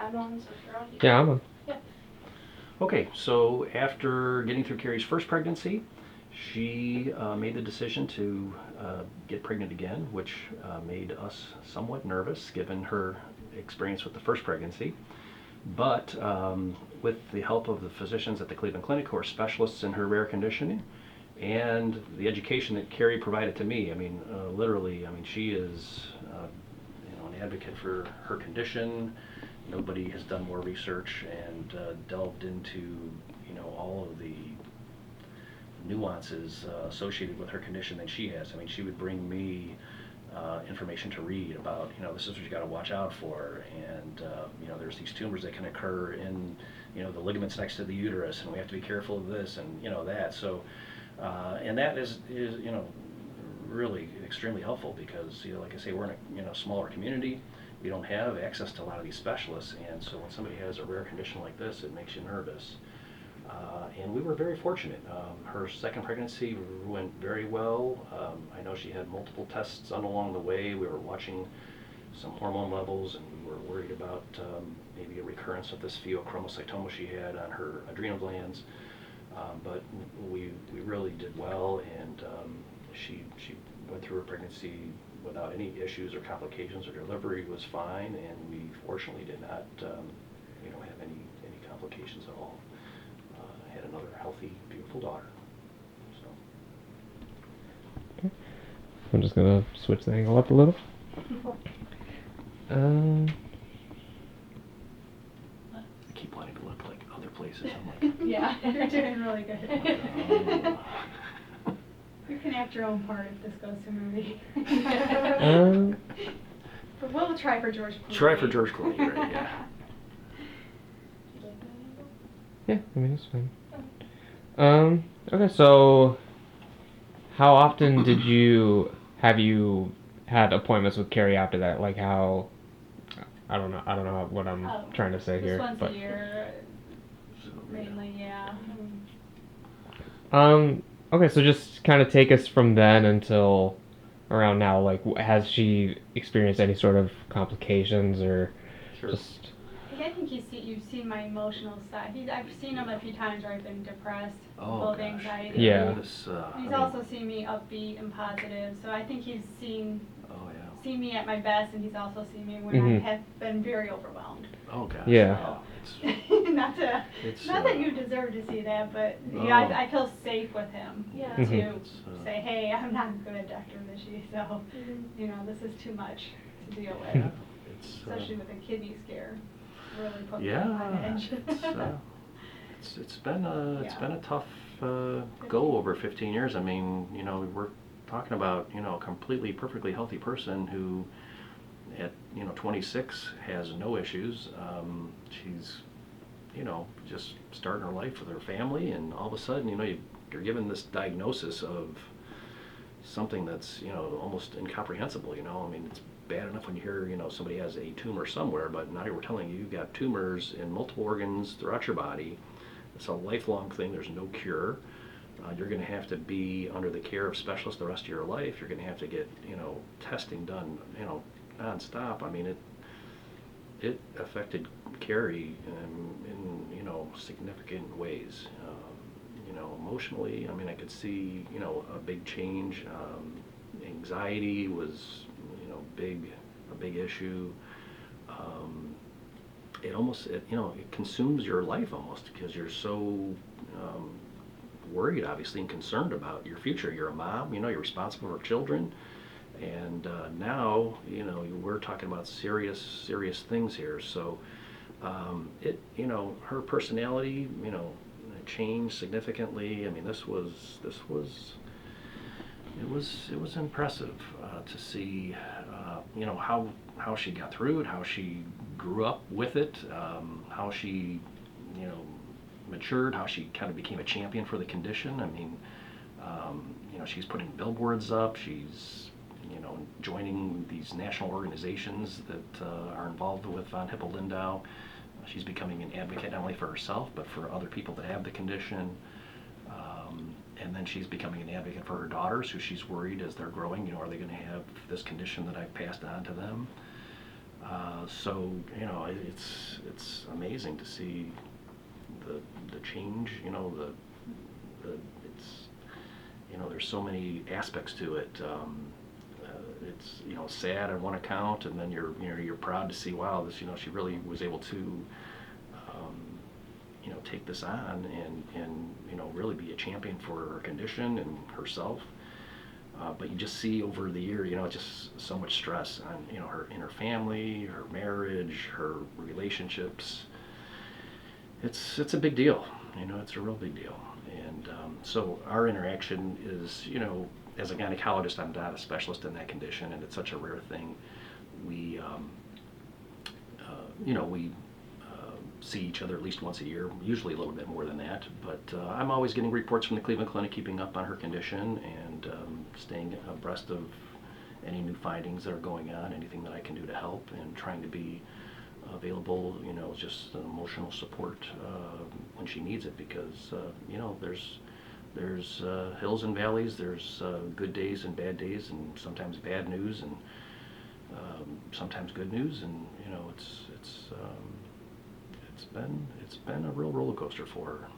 I'm on, so if you're on. Yeah, I'm on. Yeah. Okay, so after getting through Cari's first pregnancy, she made the decision to get pregnant again, which made us somewhat nervous given her experience with the first pregnancy. But with the help of the physicians at the Cleveland Clinic, who are specialists in her rare condition, and the education that Cari provided to me, I mean, literally, I mean, she is an advocate for her condition. Nobody has done more research and delved into, all of the nuances associated with her condition than she has. I mean, she would bring me information to read about, this is what you got to watch out for, and there's these tumors that can occur in, the ligaments next to the uterus, and we have to be careful of this and that. So, and that is really extremely helpful because, like I say, we're in a smaller community. We don't have access to a lot of these specialists, and so when somebody has a rare condition like this, it makes you nervous. And we were very fortunate. Her second pregnancy went very well. I know she had multiple tests done along the way. We were watching some hormone levels, and we were worried about maybe a recurrence of this pheochromocytoma she had on her adrenal glands. But we really did well, and she went through her pregnancy without any issues or complications. Her delivery was fine, and we fortunately did not have any complications at all. Had another healthy, beautiful daughter. So. Okay. I'm just gonna switch the angle up a little. I keep wanting to look like other places. I'm like, Yeah, you're doing really good. You can act your own part if this goes to movie. But we'll try for George Clooney. Try for George Clooney, right? Yeah. Yeah, I mean, it's fine. Okay, so how often have you had appointments with Cari after that? Like how, I don't know what I'm trying to say here. Once a year, mainly, yeah. Okay, so just kind of take us from then until around now. Like, has she experienced any sort of complications or just... I think you've seen my emotional side. I've seen him a few times where I've been depressed, full of anxiety. Yeah. He's also seen me upbeat and positive, so I think he's seen me at my best, and he's also seen me when I have been very overwhelmed. Oh gosh. Yeah. Not that you deserve to see that, but I feel safe with him to say, hey, I'm not good, Dr. Visci, so this is too much to deal with, especially with a kidney scare. Really put me on edge. It's been a tough go over 15 years. I mean, we're talking about a completely perfectly healthy person who at 26 has no issues. She's just starting her life with her family, and all of a sudden you're given this diagnosis of something that's almost incomprehensible. I mean, it's bad enough when you hear somebody has a tumor somewhere, but now we're telling you you've got tumors in multiple organs throughout your body. It's a lifelong thing. There's no cure. You're going to have to be under the care of specialists the rest of your life. You're going to have to get testing done nonstop. I mean, it affected Cari in significant ways. Emotionally, I mean, I could see a big change. Anxiety was a big issue. It consumes your life almost because you're so worried, obviously, and concerned about your future. You're a mom, you're responsible for children, and now we're talking about serious things here. So her personality changed significantly. I mean, it was impressive to see how she got through it, how she grew up with it, how she matured, how she kind of became a champion for the condition. I mean, she's putting billboards up. She's joining these national organizations that are involved with von Hippel-Lindau. She's becoming an advocate not only for herself but for other people that have the condition. And then she's becoming an advocate for her daughters, who she's worried as they're growing, are they going to have this condition that I've passed on to them? So, you know, it's amazing to see the change, you know, it's, you know, there's so many aspects to it. It's, you know, sad on one account, and then you're proud to see, wow, this, you know, she really was able to, you know, take this on and you know, really be a champion for her condition and herself. But you just see over the year, you know, just so much stress on, you know, in her family, her marriage, her relationships. It's a big deal, you know, it's a real big deal. And so our interaction is, you know, as a gynecologist, I'm not a specialist in that condition, and it's such a rare thing. We, you know, we see each other at least once a year, usually a little bit more than that. But I'm always getting reports from the Cleveland Clinic, keeping up on her condition, and staying abreast of any new findings that are going on, anything that I can do to help, and trying to be available, you know, just an emotional support when she needs it, because you know, there's hills and valleys, there's good days and bad days, and sometimes bad news, and sometimes good news, and you know, it's been a real roller coaster for her.